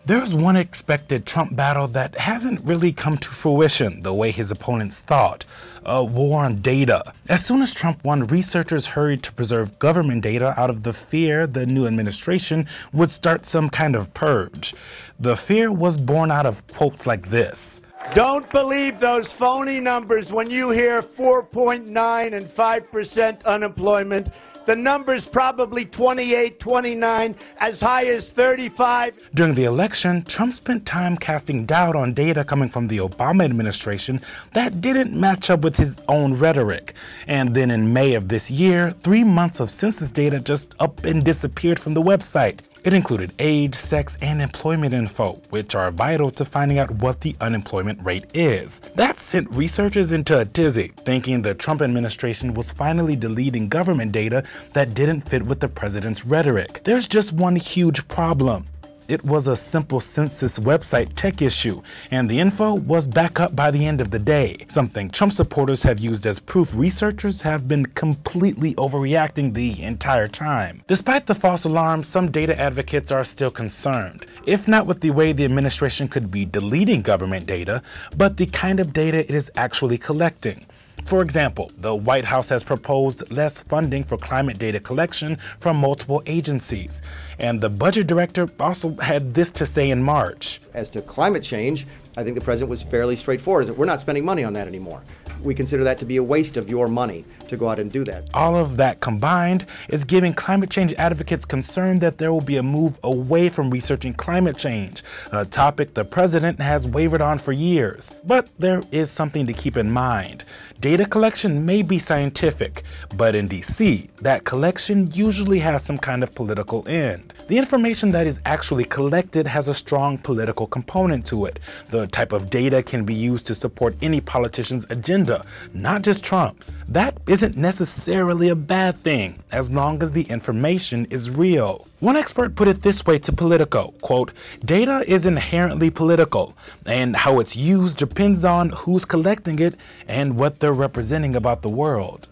There's one expected Trump battle that hasn't really come to fruition the way his opponents thought: a war on data. As soon as Trump won, researchers hurried to preserve government data out of the fear the new administration would start some kind of purge. The fear was born out of quotes like this: "Don't believe those phony numbers when you hear 4.9 and 5% unemployment. The number's probably 28, 29, as high as 35. During the election, Trump spent time casting doubt on data coming from the Obama administration that didn't match up with his own rhetoric. And then in May of this year, 3 months of census data just up and disappeared from the website. It included age, sex, and employment info, which are vital to finding out what the unemployment rate is. That sent researchers into a tizzy, thinking the Trump administration was finally deleting government data that didn't fit with the president's rhetoric. There's just one huge problem. It was a simple census website tech issue, and the info was back up by the end of the day, something Trump supporters have used as proof researchers have been completely overreacting the entire time. Despite the false alarms, some data advocates are still concerned, if not with the way the administration could be deleting government data, but the kind of data it is actually collecting. For example, the White House has proposed less funding for climate data collection from multiple agencies. And the budget director also had this to say in March. As to climate change, I think the president was fairly straightforward, that we're not spending money on that anymore. We consider that to be a waste of your money to go out and do that. All of that combined is giving climate change advocates concern that there will be a move away from researching climate change, a topic the president has wavered on for years. But there is something to keep in mind. Data collection may be scientific, but in DC, that collection usually has some kind of political end. The information that is actually collected has a strong political component to it. The type of data can be used to support any politician's agenda, not just Trump's. That isn't necessarily a bad thing, as long as the information is real. One expert put it this way to Politico, quote, "Data is inherently political, and how it's used depends on who's collecting it and what they're representing about the world."